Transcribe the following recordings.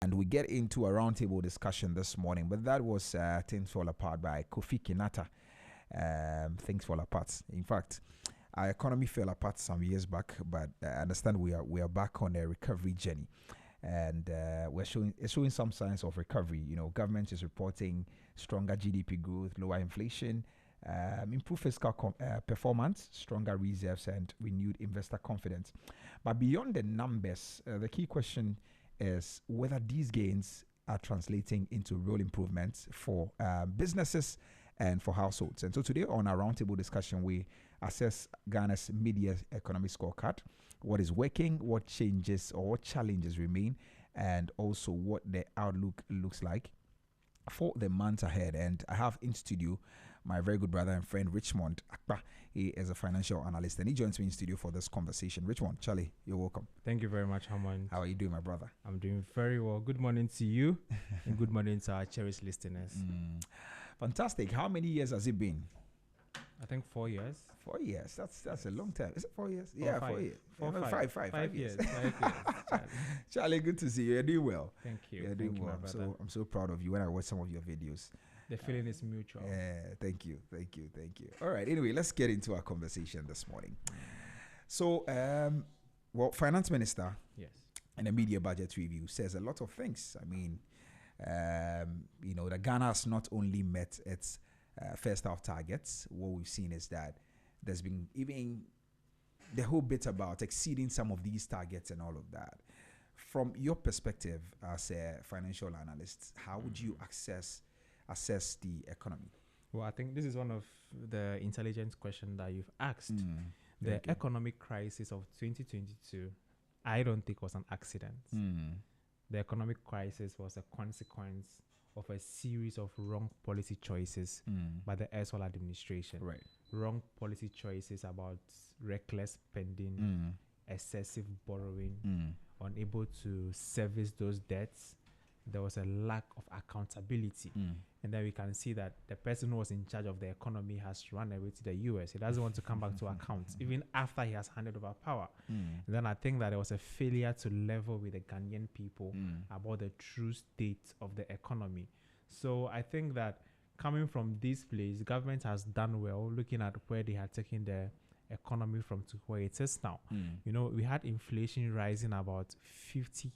And we get into a roundtable discussion this morning, but that was Things Fall Apart by Kofi Kinata. Things Fall Apart. In fact, our economy fell apart some years back, but I understand we are back on a recovery journey, and it's showing some signs of recovery. Government is reporting stronger GDP growth, lower inflation, improved fiscal performance, stronger reserves, and renewed investor confidence. But beyond the numbers, the key question is whether these gains are translating into real improvements for businesses and for households. And so today on our roundtable discussion, we assess Ghana's media economic scorecard, what is working, what changes or what challenges remain, and also what the outlook looks like for the months ahead. And I have in studio my very good brother and friend Richmond Akpa. He is a financial analyst and he joins me in studio for this conversation. Richmond, Charlie, you're welcome. Thank you very much, Hammond. How are you doing, my brother? I'm doing very well. Good morning to you and good morning to our cherished listeners. Fantastic. How many years has it been? I think 4 years. 4 years. That's a long time. Is it 4 years? Yeah, 4 years. Five years. 5 years. Charlie. Charlie, good to see you. You're doing well. Thank you. You're doing well. I'm so proud of you when I watch some of your videos. The feeling is mutual. Thank you. All right. Anyway, let's get into our conversation this morning. So, Finance Minister, yes, in the media budget review says a lot of things. I mean, the Ghana has not only met its first half targets. What we've seen is that there's been even the whole bit about exceeding some of these targets and all of that. From your perspective as a financial analyst, how would you assess the economy? Well, I think this is one of the intelligent questions that you've asked. The economic crisis of 2022, I don't think was an accident. The economic crisis was a consequence of a series of wrong policy choices by the erstwhile administration. Right. Wrong policy choices about reckless spending, excessive borrowing, unable to service those debts. There was a lack of accountability. And then we can see that the person who was in charge of the economy has run away to the US. He doesn't want to come back to account, even after he has handed over power. And then I think that there was a failure to level with the Ghanaian people about the true state of the economy. So I think that coming from this place, government has done well looking at where they had taken the economy from to where it is now. We had inflation rising about 50%,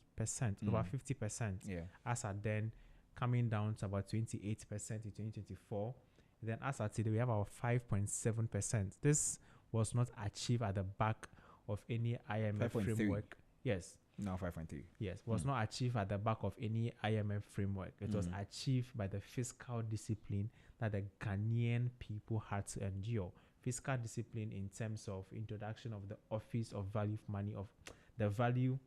over 50%. Yeah. As at then coming down to about 28% in 2024. Then as at today, we have our 5.7%. This was not achieved at the back of any IMF 5.3. framework. Yes. Now 5.3. Yes, was not achieved at the back of any IMF framework. It was achieved by the fiscal discipline that the Ghanaian people had to endure. Fiscal discipline in terms of introduction of the Office of Value for Money, of the Value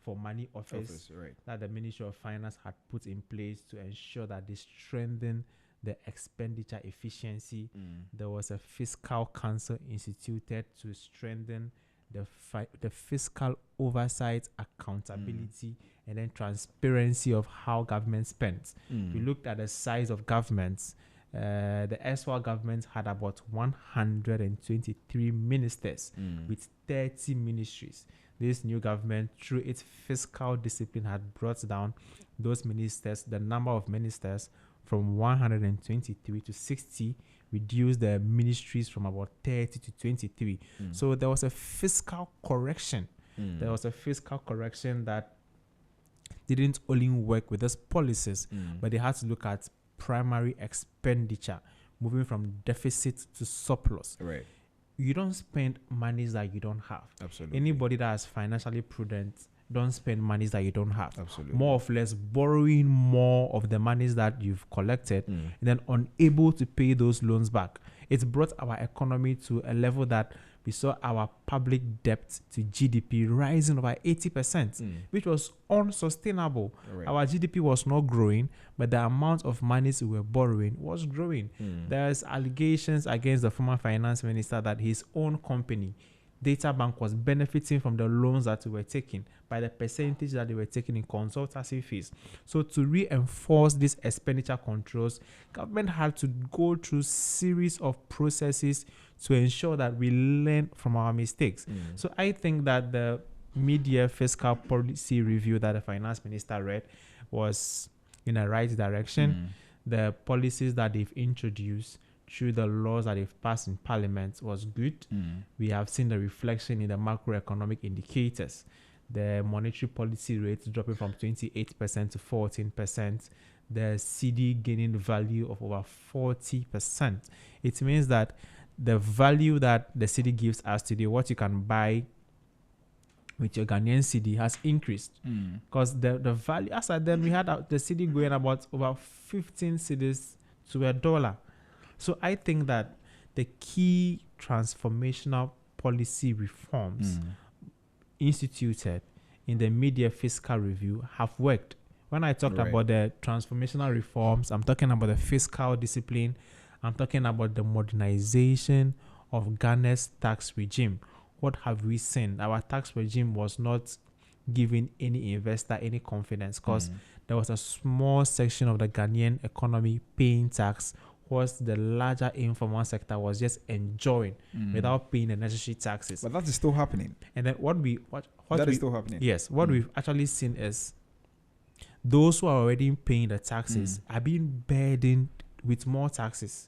for Money Office right, that the Ministry of Finance had put in place to ensure that they strengthen the expenditure efficiency. There was a fiscal council instituted to strengthen the fiscal oversight, accountability, and then transparency of how government spends. We looked at the size of governments. The erstwhile government had about 123 ministers with 30 ministries. This new government, through its fiscal discipline, had brought down those ministers, the number of ministers, from 123 to 60, reduced the ministries from about 30 to 23. So there was a fiscal correction. There was a fiscal correction that didn't only work with those policies, but they had to look at primary expenditure, moving from deficit to surplus. Right. You don't spend monies that you don't have. Absolutely. Anybody that is financially prudent don't spend monies that you don't have. Absolutely. More or less borrowing more of the monies that you've collected and then unable to pay those loans back. It's brought our economy to a level that we saw our public debt to GDP rising over 80%, which was unsustainable. Right. Our GDP was not growing, but the amount of monies we were borrowing was growing. There's allegations against the former finance minister that his own company, Data Bank, was benefiting from the loans that we were taking by the percentage that they were taking in consultancy fees. So to reinforce these expenditure controls, government had to go through series of processes to ensure that we learn from our mistakes. So I think that the mid-year fiscal policy review that the finance minister read was in the right direction. The policies that they've introduced through the laws that they've passed in parliament was good. We have seen the reflection in the macroeconomic indicators. The monetary policy rate dropping from 28% to 14%. The CD gaining value of over 40%. It means that the value that the CD gives us today, what you can buy with your Ghanaian CD, has increased. Because the value, as at then, we had the CD going about over 15 cedis to $1. So I think that the key transformational policy reforms instituted in the mid-year fiscal review have worked. When I talked about the transformational reforms, I'm talking about the fiscal discipline. I'm talking about the modernization of Ghana's tax regime. What have we seen? Our tax regime was not giving any investor any confidence because there was a small section of the Ghanaian economy paying tax, whilst the larger informal sector was just enjoying without paying the necessary taxes. But that is still happening. And then what is still happening. Yes, what we've actually seen is those who are already paying the taxes are being burdened with more taxes.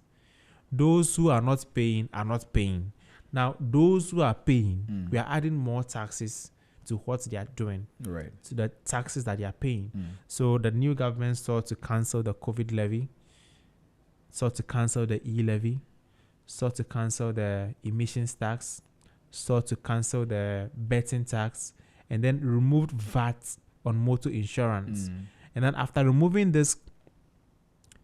Those who are not paying are not paying. Now, those who are paying, we are adding more taxes to what they are doing, to the taxes that they are paying. So the new government sought to cancel the COVID levy, sought to cancel the e-levy, sought to cancel the emissions tax, sought to cancel the betting tax, and then removed VAT on motor insurance. And then after removing this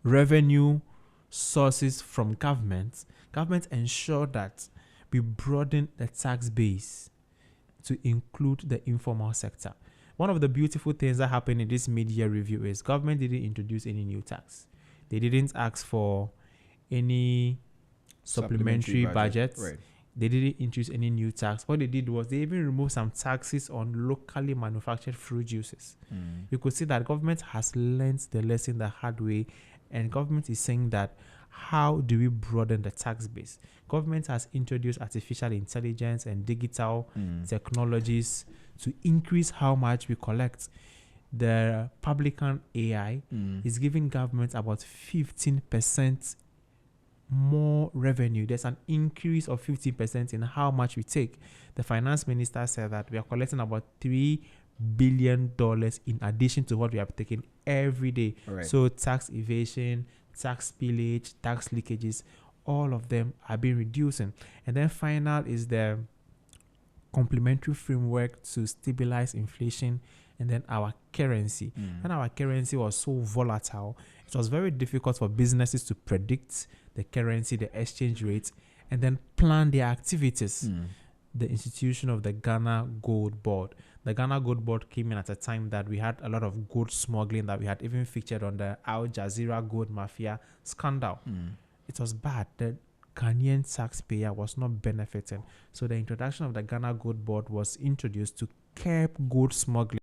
revenue sources from government ensured that we broaden the tax base to include the informal sector. One of the beautiful things that happened in this mid-year review is government didn't introduce any new tax. They didn't ask for any supplementary budgets. They didn't introduce any new tax. What they did was they even removed some taxes on locally manufactured fruit juices. You could see that government has learned the lesson the hard way, and government is saying that how do we broaden the tax base? Government has introduced artificial intelligence and digital technologies to increase how much we collect. The publican AI is giving government about 15% more revenue. There's an increase of 50% in how much we take. The finance minister said that we are collecting about $3 billion in addition to what we have taken every day. So tax evasion, tax spillage, tax leakages, all of them are being reducing. And then final is the complementary framework to stabilize inflation and then our currency. And our currency was so volatile, it was very difficult for businesses to predict the currency, the exchange rate, and then plan their activities. The institution of the Ghana Gold Board. The Ghana Gold Board came in at a time that we had a lot of gold smuggling that we had even featured on the Al Jazeera gold mafia scandal. It was bad. The Ghanaian taxpayer was not benefiting. So the introduction of the Ghana Gold Board was introduced to curb gold smuggling.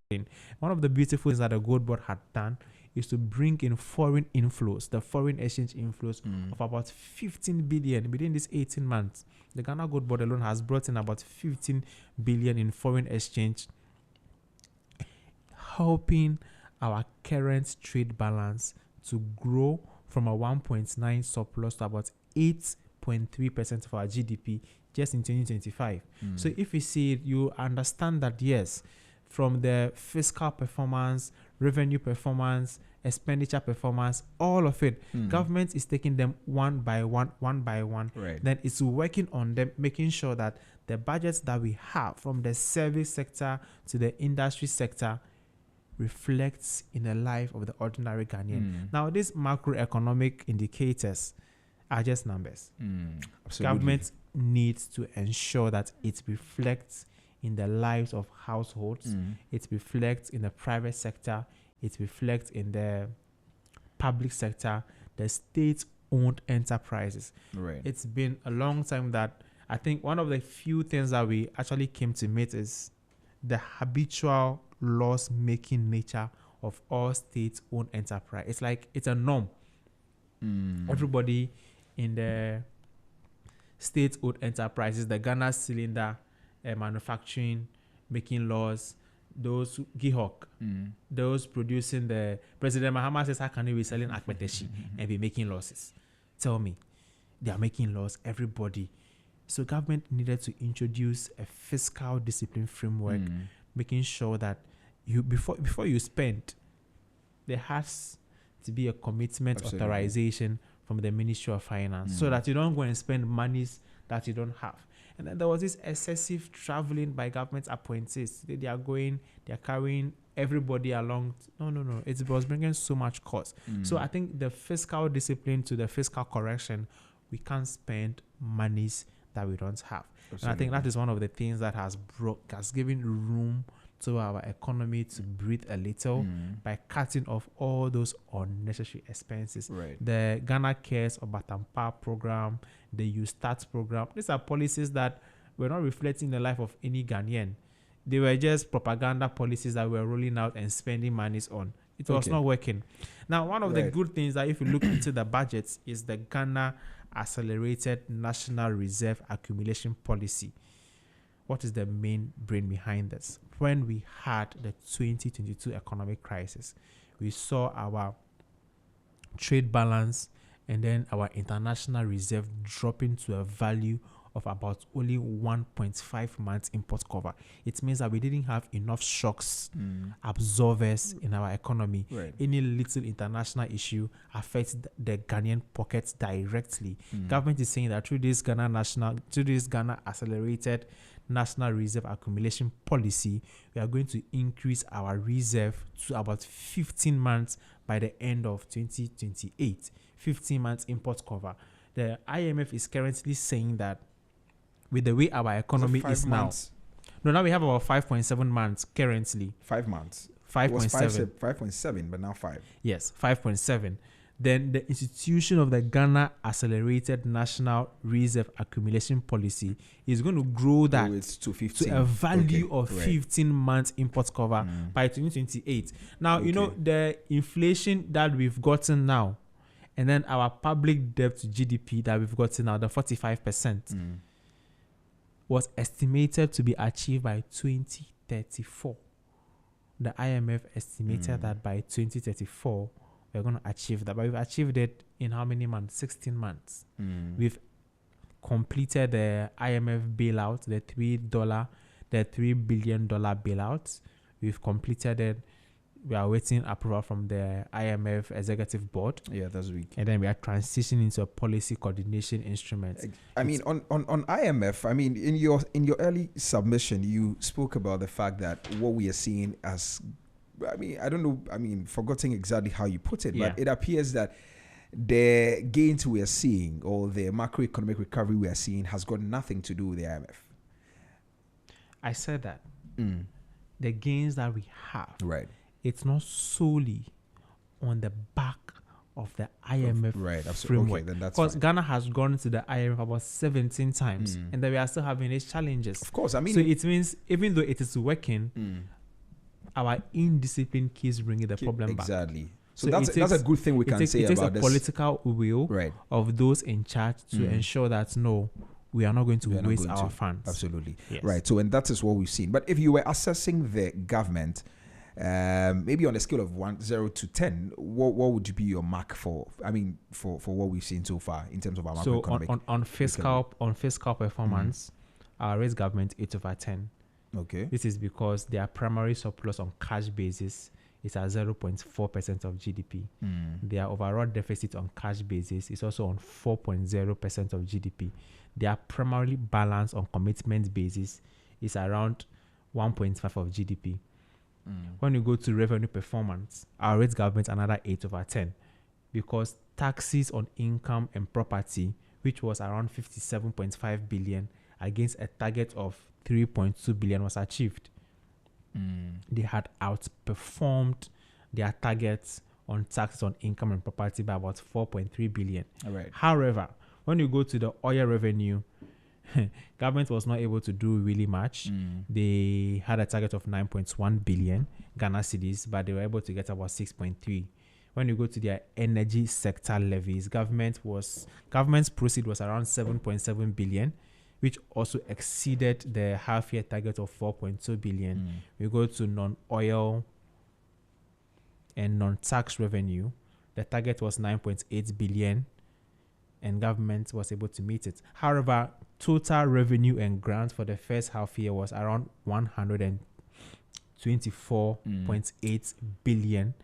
One of the beautiful things that the Gold Board had done is to bring in foreign inflows, the foreign exchange inflows of about 15 billion within these 18 months. The Ghana Gold Board alone has brought in about 15 billion in foreign exchange, helping our current trade balance to grow from a 1.9 surplus to about 8.3% of our GDP just in 2025. So if you see it, you understand that yes, from the fiscal performance, revenue performance, expenditure performance, all of it, government is taking them one by one. Then it's working on them, making sure that the budgets that we have from the service sector to the industry sector reflects in the life of the ordinary Ghanaian. Now, these macroeconomic indicators are just numbers. Government needs to ensure that it reflects in the lives of households, it reflects in the private sector, it reflects in the public sector, the state-owned enterprises. It's been a long time that I think one of the few things that we actually came to meet is the habitual loss-making nature of all state-owned enterprise. It's like it's a norm. Everybody in the state-owned enterprises, the Ghana Cylinder manufacturing making laws, those Gihok, those producing the President Mahama says, how can you be selling akpeteshi and be making losses? Tell me, they are making laws, everybody. So government needed to introduce a fiscal discipline framework, making sure that you before you spend, there has to be a commitment authorization from the Ministry of Finance, so that you don't go and spend monies that you don't have. And then there was this excessive traveling by government appointees. They are carrying everybody along. No. It was bringing so much cost. So I think the fiscal discipline to the fiscal correction, we can't spend monies that we don't have. Absolutely. And I think that is one of the things that has given room to our economy to breathe a little by cutting off all those unnecessary expenses. Right. The Ghana Cares or Batampa program, the You Start program, these are policies that were not reflecting the life of any Ghanaian. They were just propaganda policies that were rolling out and spending monies on. It was not working. Now, one of the good things that if you look into the budgets is the Ghana Accelerated National Reserve Accumulation Policy. What is the main brain behind this? When we had the 2022 economic crisis, we saw our trade balance and then our international reserve dropping to a value of about only 1.5 months import cover. It means that we didn't have enough shocks, absorbers in our economy. Right. Any little international issue affects the Ghanaian pockets directly. Government is saying that through this Ghana Accelerated National Reserve Accumulation Policy, we are going to increase our reserve to about 15 months by the end of 2028. 15 months import cover. The IMF is currently saying that with the way our economy is months? now we have about 5.7 months currently. 5 months. 5.7. 5.7, but now 5. Yes, 5.7. Then the institution of the Ghana Accelerated National Reserve Accumulation Policy is going to grow that to 15. To a value of 15 months import cover by 2028. Now, you know, the inflation that we've gotten now, and then our public debt to GDP that we've gotten now, the 45%, was estimated to be achieved by 2034. The IMF estimated that by 2034, we're going to achieve that. But we've achieved it in how many months? 16 months. We've completed the IMF bailout, the $3 billion bailout. We've completed it. We are waiting approval from the IMF executive board. Yeah, that's weak. And then we are transitioning into a policy coordination instrument. I mean, on IMF, I mean, in your early submission, you spoke about the fact that what we are seeing as, I mean, I don't know, I mean, forgetting exactly how you put it, but it appears that the gains we are seeing or the macroeconomic recovery we are seeing has got nothing to do with the IMF. I said that. The gains that we have. Right. It's not solely on the back of the IMF framework. Okay, then that's because fine. Ghana has gone to the IMF about 17 times, and then we are still having its challenges. Of course, I mean, so it means even though it is working, our indiscipline keeps bringing the problem back. Exactly. So that's a good thing we can say about this. It takes a political will of those in charge to ensure that we are not going to waste our funds. Absolutely. Yes. Right. So, and that is what we've seen. But if you were assessing the government, maybe on a scale of 0 to 10, what would be your mark for? I mean, for what we've seen so far in terms of our macroeconomic. So on fiscal performance, our raised government 8/10. Okay. This is because their primary surplus on cash basis is at 0.4% of GDP. Their overall deficit on cash basis is also on 4.0% of GDP. Their primary balance on commitment basis is around 1.5 of GDP. When you go to revenue performance, our raised government another 8/10, because taxes on income and property, which was around 57.5 billion against a target of 3.2 billion, was achieved. They had outperformed their targets on taxes on income and property by about 4.3 billion. All right. However, when you go to the oil revenue, government was not able to do really much. They had a target of 9.1 billion Ghana cedis, but they were able to get about 6.3. When you go to their energy sector levies, government's proceed was around 7.7 billion, which also exceeded the half-year target of 4.2 billion. We go to non-oil and non-tax revenue. The target was 9.8 billion, and government was able to meet it. However, total revenue and grants for the first half year was around 124.8 billion.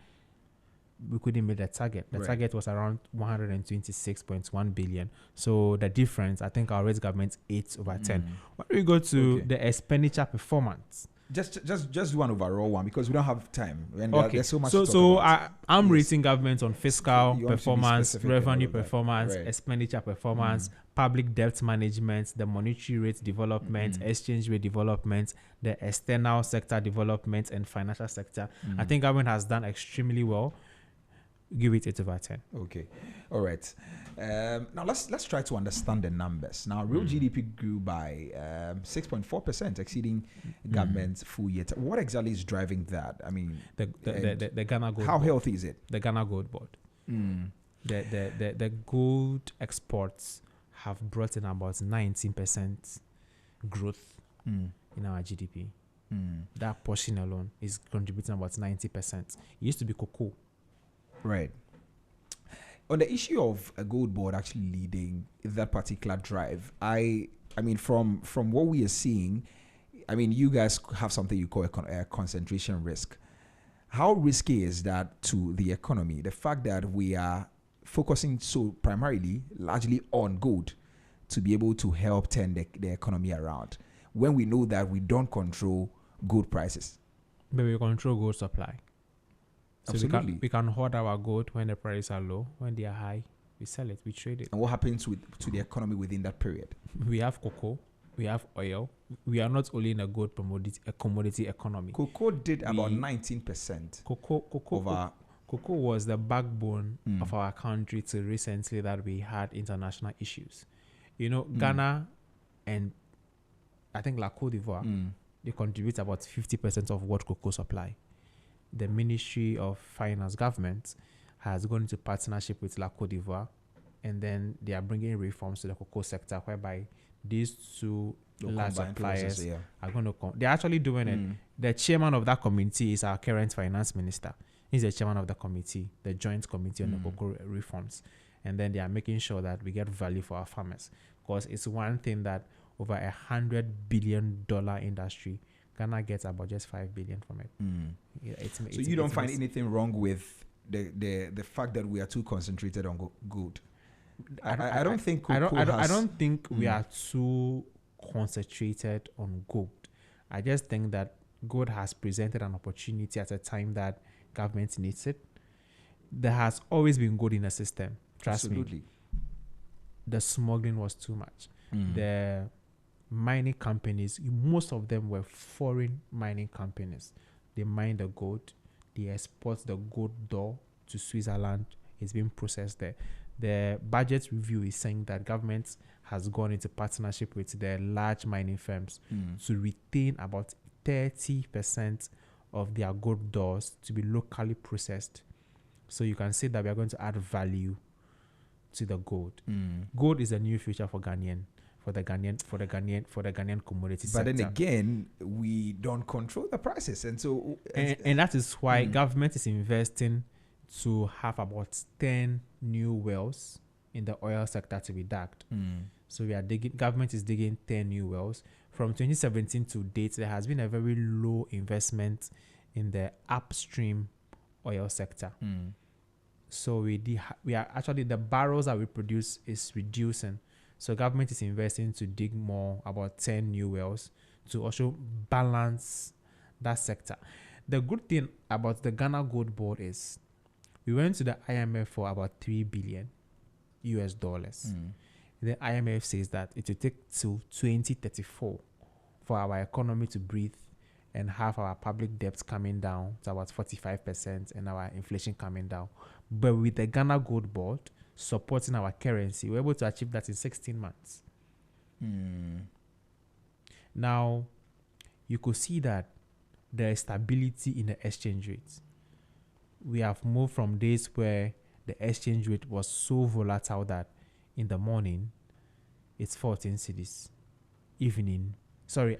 We couldn't meet the target. The target was around 126.1 billion. So the difference, I think our rates government 8/10. When we go to the expenditure performance, just do one overall one because we don't have time. And there's so much. So I'm rating government on fiscal performance, revenue performance, expenditure performance, public debt management, the monetary rate development, exchange rate development, the external sector development, and financial sector. I think government has done extremely well. Give it 8/10. Okay, all right. Now let's try to understand the numbers. Now, real GDP grew by 6.4%, exceeding government's full year. What exactly is driving that? I mean, the Ghana Gold. How Board. healthy is it? The Ghana Gold Board. The gold exports have brought in about 19% growth in our GDP. That portion alone is contributing about 90%. It used to be cocoa. Right. On the issue of a gold board actually leading that particular drive, I mean, from what we are seeing, I mean, you guys have something you call a concentration risk. How risky is that to the economy? The fact that we are focusing so primarily, largely on gold to be able to help turn the economy around, when we know that we don't control gold prices. But we control gold supply. So Absolutely. we can hoard our gold when the prices are low. When they are high, we sell it, we trade it. And what happens to the economy within that period? We have cocoa, we have oil. We are not only in a gold commodity economy. Cocoa did about 19%. Cocoa was the backbone of our country till recently that we had international issues. You know, Ghana and I think La Côte d'Ivoire, they contribute about 50% of what cocoa supply. The Ministry of Finance government has gone into partnership with La Côte d'Ivoire, and then they are bringing reforms to the cocoa sector whereby these two large suppliers are going to they're actually doing it. The chairman of that committee is our current finance minister. He's the chairman of the committee, the joint committee on the cocoa reforms. And then they are making sure that we get value for our farmers, because it's one thing that over $100 billion industry, Ghana gets about just 5 billion from it. So you don't find anything wrong with the fact that we are too concentrated on gold? I don't think we are too concentrated on gold. I just think that gold has presented an opportunity at a time that government needs it. There has always been gold in the system. Trust me. The smuggling was too much. The mining companies, most of them were foreign mining companies. They mine the gold, they export the gold door to Switzerland. It's being processed there. The budget review is saying that government has gone into partnership with the large mining firms to retain about 30% of their gold doors to be locally processed. So you can see that we are going to add value to the gold. Gold is a new future for Ghanaian commodity sector. But then again, we don't control the prices, and so and that is why government is investing to have about 10 new wells in the oil sector to be dug. So government is digging 10 new wells. From 2017 to date, there has been a very low investment in the upstream oil sector. So we are actually, the barrels that we produce is reducing. So government is investing to dig more, about 10 new wells, to also balance that sector. The good thing about the Ghana Gold Board is we went to the IMF for about $3 billion US. The IMF says that it will take till 2034 for our economy to breathe and have our public debt coming down to about 45% and our inflation coming down. But with the Ghana Gold Board supporting our currency, we're able to achieve that in 16 months. Now, you could see that there is stability in the exchange rate. We have moved from days where the exchange rate was so volatile that in the morning, it's 14 cedis.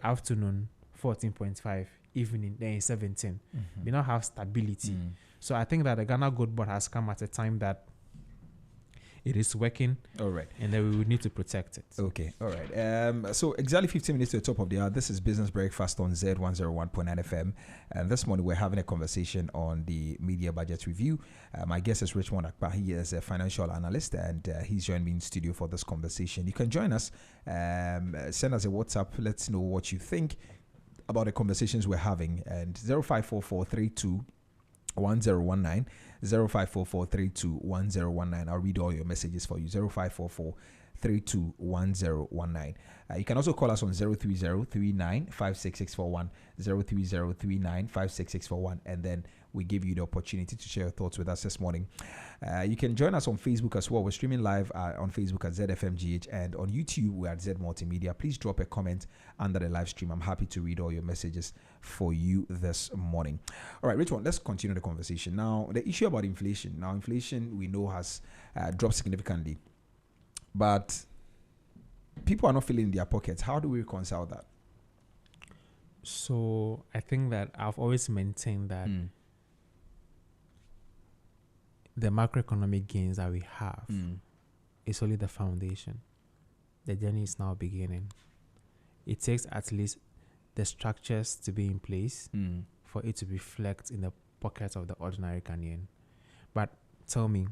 afternoon 14.5, evening then it's 17. We now have stability. So I think that the Ghana Gold Board has come at a time that it is working. All right. And then we would need to protect it. Okay. All right. So exactly 15 minutes to the top of the hour. This is Business Breakfast on Z101.9 FM. And this morning we're having a conversation on the media budget review. My guest is Richmond Akpa. He is a financial analyst and he's joined me in studio for this conversation. You can join us. Send us a WhatsApp. Let's know what you think about the conversations we're having. And 054432 1019 0544321019. I'll read all your messages for you. 0544321019. You can also call us on 030395664 030395664, and then we give you the opportunity to share your thoughts with us this morning. You can join us on Facebook as well. We're streaming live on Facebook at ZFMGH, and on YouTube we're at Z Multimedia. Please drop a comment under the live stream. I'm happy to read all your messages for you this morning. All right, Richard, let's continue the conversation. Now, the issue about inflation. Now, inflation we know has dropped significantly, but people are not feeling in their pockets. How do we reconcile that? So I think that I've always maintained that the macroeconomic gains that we have is only the foundation. The journey is now beginning. It takes at least the structures to be in place for it to reflect in the pockets of the ordinary Ghanaian. But tell me,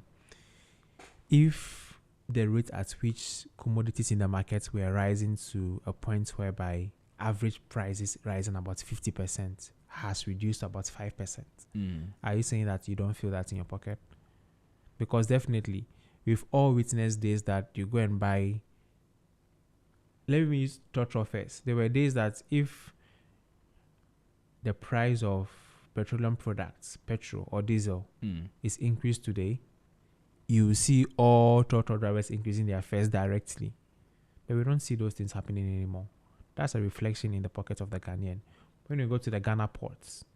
if the rate at which commodities in the market were rising to a point whereby average prices rising about 50% has reduced to about 5%, are you saying that you don't feel that in your pocket? Because definitely, we've all witnessed days that you go and buy. Let me use Totro first. There were days that if the price of petroleum products, petrol or diesel, is increased today, you will see all Totro drivers increasing their fares directly. But we don't see those things happening anymore. That's a reflection in the pocket of the Ghanaian. When you go to the Ghana ports,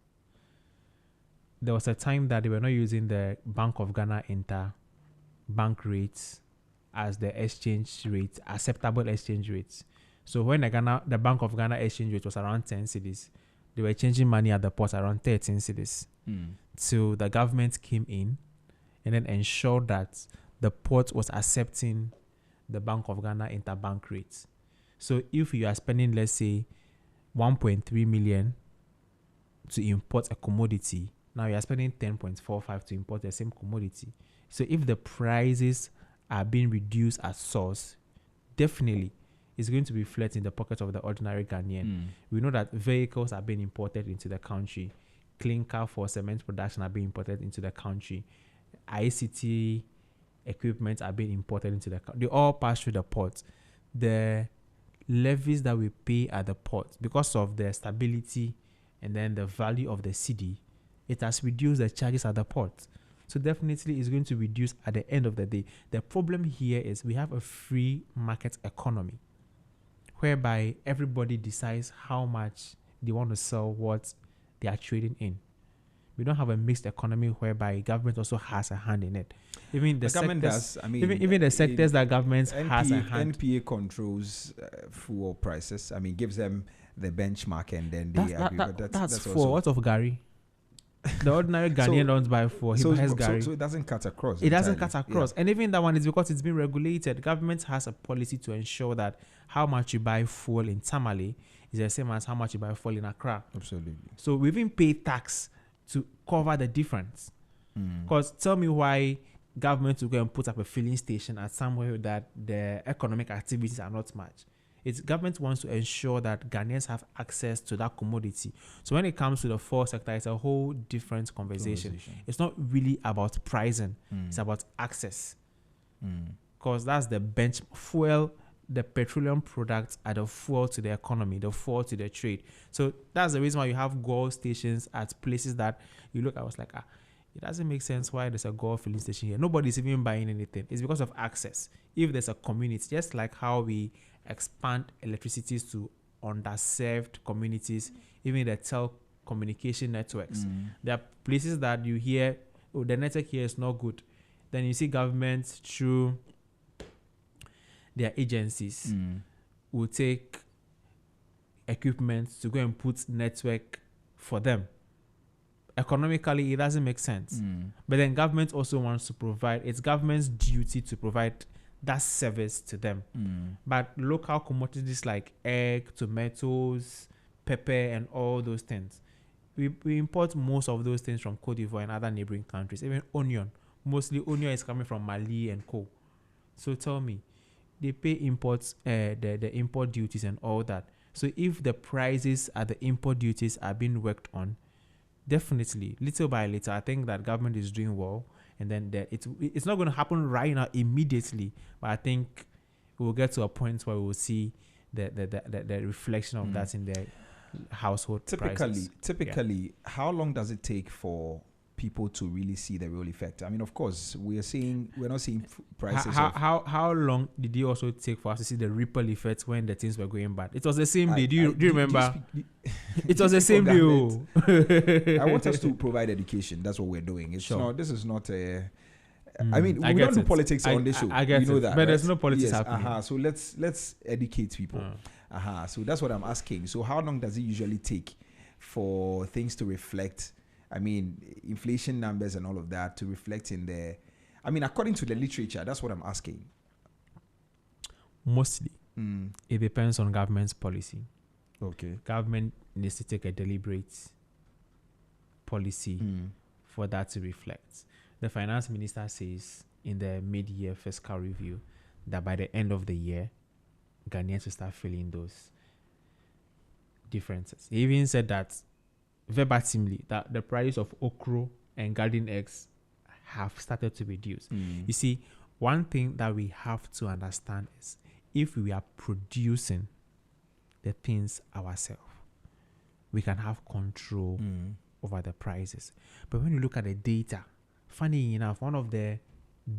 there was a time that they were not using the Bank of Ghana interbank rates as the exchange rate, acceptable exchange rates. So when the Bank of Ghana exchange rate was around 10 cedis, they were changing money at the port around 13 cedis. So the government came in and then ensured that the port was accepting the Bank of Ghana interbank rates. So if you are spending, let's say, 1.3 million to import a commodity, now you are spending 10.45 to import the same commodity. So if the prices are being reduced at source, definitely it's going to reflect in the pocket of the ordinary Ghanaian. We know that vehicles are being imported into the country. Clinker for cement production are being imported into the country. ICT equipment are being imported into the country. They all pass through the port. The levies that we pay at the port, because of the stability and then the value of the cedi, it has reduced the charges at the port. So definitely it's going to reduce at the end of the day. The problem here is we have a free market economy whereby everybody decides how much they want to sell what they are trading in. We don't have a mixed economy whereby government also has a hand in it. Even the government sectors, does. I mean, even the sectors that government has a hand. NPA controls fuel prices. I mean, gives them the benchmark, and then they agree. But that's for what of Gary? The ordinary Ghanaian don't buy for. He buys Gary. So it doesn't cut across. It doesn't cut across. Yeah. And even that one is because it's been regulated. Government has a policy to ensure that how much you buy fuel in Tamale is the same as how much you buy fuel in Accra. Absolutely. So we even pay tax to cover the difference. Because tell me why government will go and put up a filling station at somewhere that the economic activities are not much. It's government wants to ensure that Ghanaians have access to that commodity. So when it comes to the fuel sector, it's a whole different conversation. It's not really about pricing. It's about access. Because that's the bench fuel. The petroleum products are the fuel to the economy, the fuel to the trade. So that's the reason why you have gold stations at places that you look. I was like, it doesn't make sense why there's a gold filling station here. Nobody's even buying anything. It's because of access. If there's a community, just like how we expand electricity to underserved communities, even the telecommunication networks. There are places that you hear, oh, the network here is not good. Then you see government through their agencies will take equipment to go and put network for them. Economically, it doesn't make sense. But then government also wants to provide, it's government's duty to provide that service to them. But local commodities like egg, tomatoes, pepper, and all those things, we import most of those things from Cote d'Ivoire and other neighboring countries. Even onion, mostly onion is coming from Mali and co. So tell me, they pay imports, the import duties and all that. So if the prices at the import duties are being worked on, definitely, little by little, I think that government is doing well. And then it's not going to happen right now immediately, but I think we'll get to a point where we will see the reflection of that in their household prices. Typically, how long does it take for people to really see the real effect? I mean, of course, we're not seeing prices. How long did it also take for us to see the ripple effect when the things were going bad? It was the same day. Do you remember? It was the same day. I want us to provide education. That's what we're doing. It's not. This is not a. I mean, I we don't do it. politics on this show. I get you know it. that, but right? there's no politics happening. So let's educate people. So that's what I'm asking. So how long does it usually take for things to reflect? I mean, inflation numbers and all of that to reflect in the. I mean, according to the literature, that's what I'm asking. Mostly, it depends on government's policy. Okay. Government needs to take a deliberate policy for that to reflect. The finance minister says in the mid-year fiscal review that by the end of the year, Ghanaians will start feeling those differences. He even said that verbatimly that the price of okra and garden eggs have started to reduce. You see, one thing that we have to understand is if we are producing the things ourselves, we can have control over the prices. But when you look at the data, funny enough, one of the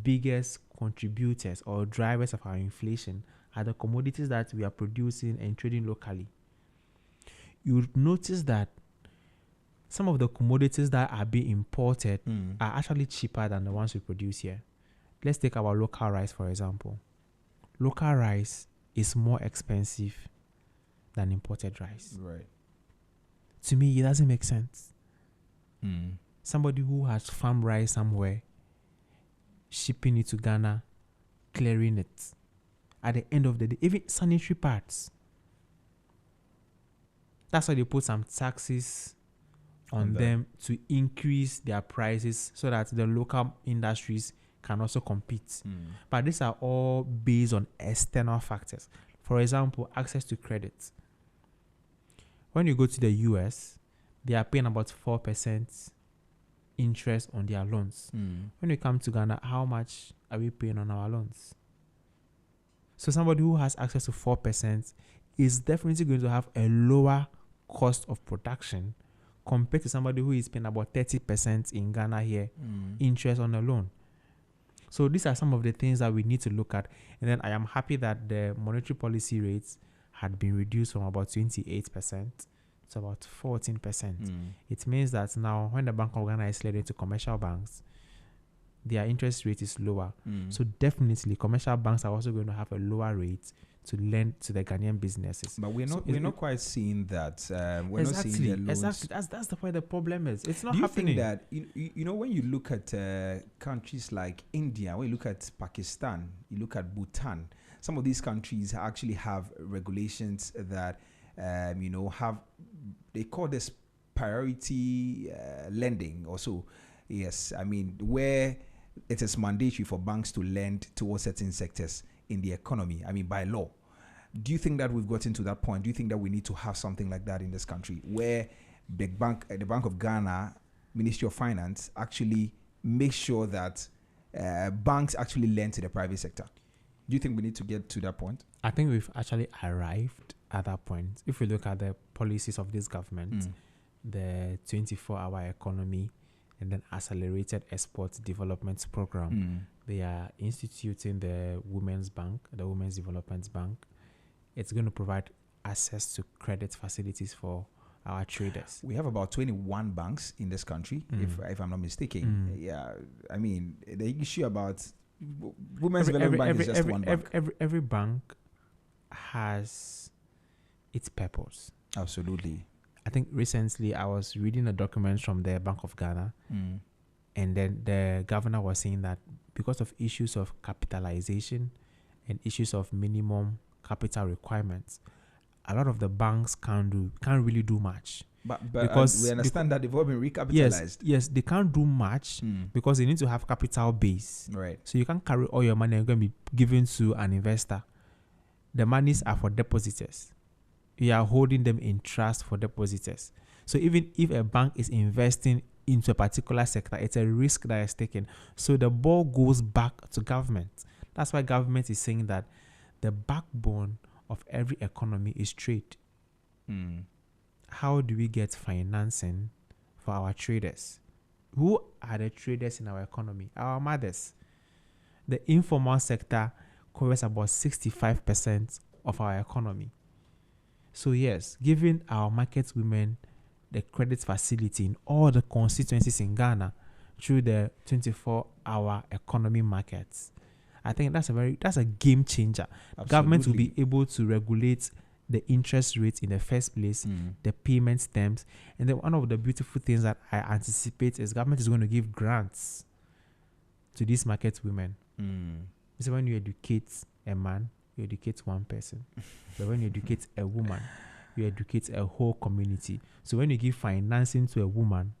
biggest contributors or drivers of our inflation are the commodities that we are producing and trading locally. You notice that some of the commodities that are being imported are actually cheaper than the ones we produce here. Let's take our local rice, for example. Local rice is more expensive than imported rice. Right. To me, it doesn't make sense. Somebody who has farm rice somewhere, shipping it to Ghana, clearing it. At the end of the day, even sanitary parts. That's why they put some taxes on them to increase their prices so that the local industries can also compete. But these are all based on external factors. For example, access to credit. When you go to the US, they are paying about 4% interest on their loans. When we come to Ghana, how much are we paying on our loans? So somebody who has access to 4% is definitely going to have a lower cost of production compared to somebody who is paying about 30% in Ghana here, interest on a loan. So these are some of the things that we need to look at. And then I am happy that the monetary policy rates had been reduced from about 28% to about 14%. It means that now when the Bank of Ghana is lending to commercial banks, their interest rate is lower. So definitely commercial banks are also going to have a lower rate to lend to the Ghanaian businesses. But we're not quite seeing that. We're not seeing the loans. Exactly. That's the point. The problem is it's not Do you happening. think that you know when you look at countries like India, when you look at Pakistan, you look at Bhutan, some of these countries actually have regulations that have, they call this priority lending or so. Yes, I mean where it is mandatory for banks to lend towards certain sectors in the economy. I mean by law. Do you think that we've gotten to that point? Do you think that we need to have something like that in this country where the Bank of Ghana, Ministry of Finance, actually make sure that banks actually lend to the private sector? Do you think we need to get to that point? I think we've actually arrived at that point. If we look at the policies of this government, the 24-hour economy, and then accelerated export development program, they are instituting the Women's Bank, the Women's Development Bank. It's going to provide access to credit facilities for our traders. We have about 21 banks in this country, if I'm not mistaken. Yeah, I mean, the issue about Women's Development Bank is just one bank. Every bank has its purpose. Absolutely. I think recently I was reading a document from the Bank of Ghana, and then the governor was saying that because of issues of capitalization and issues of minimum capital requirements, a lot of the banks can't really do much. But because we understand that they've all been recapitalized. Yes, they can't do much because they need to have capital base. Right. So you can't carry all your money and going to be given to an investor. The monies are for depositors. You are holding them in trust for depositors. So even if a bank is investing into a particular sector, it's a risk that is taken. So the ball goes back to government. That's why government is saying that the backbone of every economy is trade. How do we get financing for our traders? Who are the traders in our economy? Our mothers. The informal sector covers about 65% of our economy. So yes, giving our market women the credit facility in all the constituencies in Ghana through the 24-hour economy markets, I think that's a game changer. Absolutely. Government will be able to regulate the interest rates in the first place, the payment terms, and then one of the beautiful things that I anticipate is government is going to give grants to these market women. So when you educate a man, you educate one person. But when you educate a woman, you educate a whole community. So when you give financing to a woman,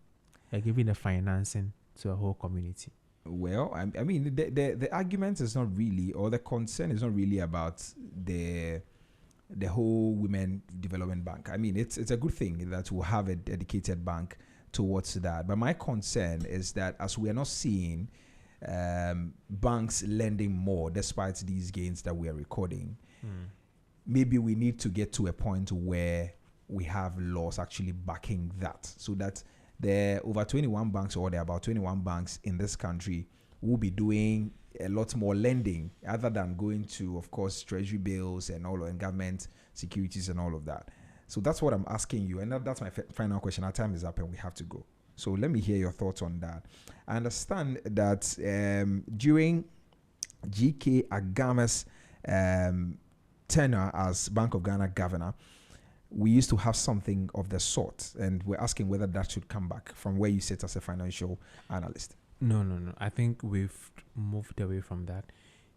you're giving the financing to a whole community. Well, I mean, the argument is not really, or the concern is not really about the whole Women Development Bank. I mean, it's a good thing that we'll have a dedicated bank towards that. But my concern is that as we are not seeing banks lending more despite these gains that we are recording, maybe we need to get to a point where we have laws actually backing that, so that the over 21 banks, or there are about 21 banks in this country, will be doing a lot more lending other than going to, of course, treasury bills and all, and government securities and all of that. So that's what I'm asking you, and that's my final question. Our time is up and we have to go. So let me hear your thoughts on that. I understand that during GK Agama's tenure as Bank of Ghana governor, we used to have something of the sort, and we're asking whether that should come back from where you sit as a financial analyst. No. I think we've moved away from that.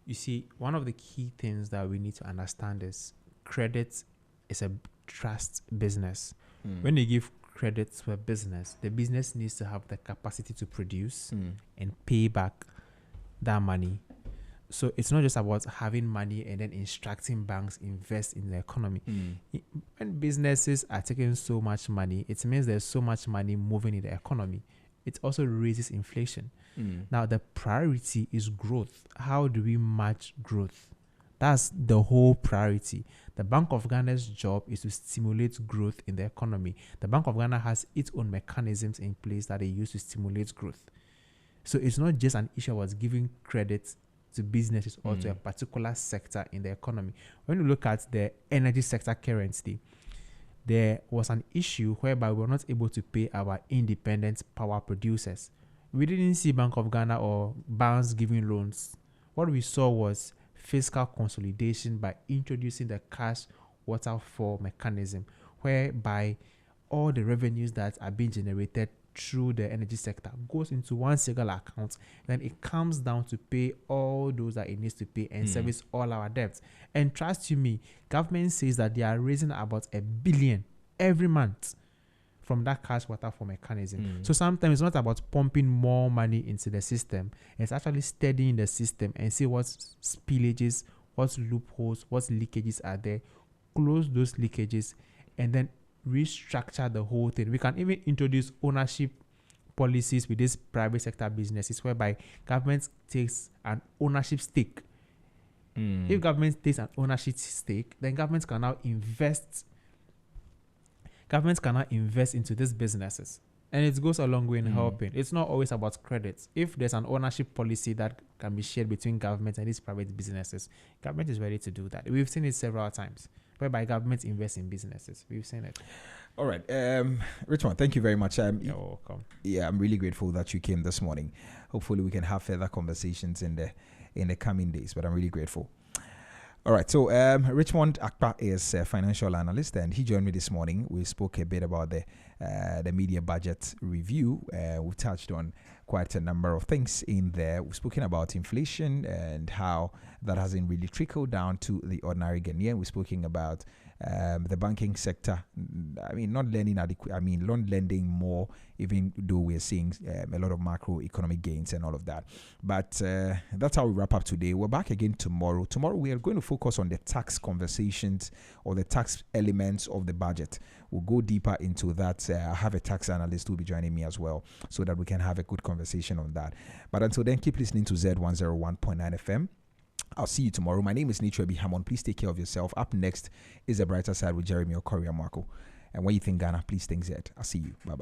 You see, one of the key things that we need to understand is credit is a trust business. When you give credit to a business, the business needs to have the capacity to produce and pay back that money. So it's not just about having money and then instructing banks invest in the economy. When businesses are taking so much money, it means there's so much money moving in the economy. It also raises inflation. Now the priority is growth. How do we match growth? That's the whole priority. The Bank of Ghana's job is to stimulate growth in the economy. The Bank of Ghana has its own mechanisms in place that they use to stimulate growth. So it's not just an issue about giving credit to businesses or to a particular sector in the economy. When you look at the energy sector currently, there was an issue whereby we were not able to pay our independent power producers. We didn't see Bank of Ghana or banks giving loans. What we saw was fiscal consolidation by introducing the cash waterfall mechanism, whereby all the revenues that are being generated through the energy sector goes into one single account, then it comes down to pay all those that it needs to pay and service all our debts. And trust you me, government says that they are raising about 1 billion every month from that cash waterfall mechanism. So sometimes it's not about pumping more money into the system. It's actually studying the system and see what spillages, what loopholes, what leakages are there, close those leakages, and then restructure the whole thing. We can even introduce ownership policies with these private sector businesses whereby government takes an ownership stake. If government takes an ownership stake, then government can now invest into these businesses, and it goes a long way in helping. It's not always about credit. If there's an ownership policy that can be shared between government and these private businesses, government is ready to do that. We've seen it several times whereby government invest in businesses. We've seen it. All right. Richmond, thank you very much. You're welcome. Yeah, I'm really grateful that you came this morning. Hopefully we can have further conversations in the coming days, but I'm really grateful. All right, so Richmond Akpa is a financial analyst, and he joined me this morning. We spoke a bit about the media budget review. We touched on quite a number of things in there. We've spoken about inflation and how that hasn't really trickled down to the ordinary Ghanaian. We've spoken about the banking sector. I mean, not lending adequate. I mean, not lending more, even though we're seeing a lot of macroeconomic gains and all of that. But that's how we wrap up today. We're back again tomorrow. Tomorrow we are going to focus on the tax conversations or the tax elements of the budget. We'll go deeper into that. I have a tax analyst who will be joining me as well, so that we can have a good conversation on that. But until then, keep listening to Z101.9 FM. I'll see you tomorrow. My name is Nitrebi Hammond. Please take care of yourself. Up next is The Brighter Side with Jeremy Okoria Marco. And when you think Ghana, please think Z. I'll see you. Bye-bye.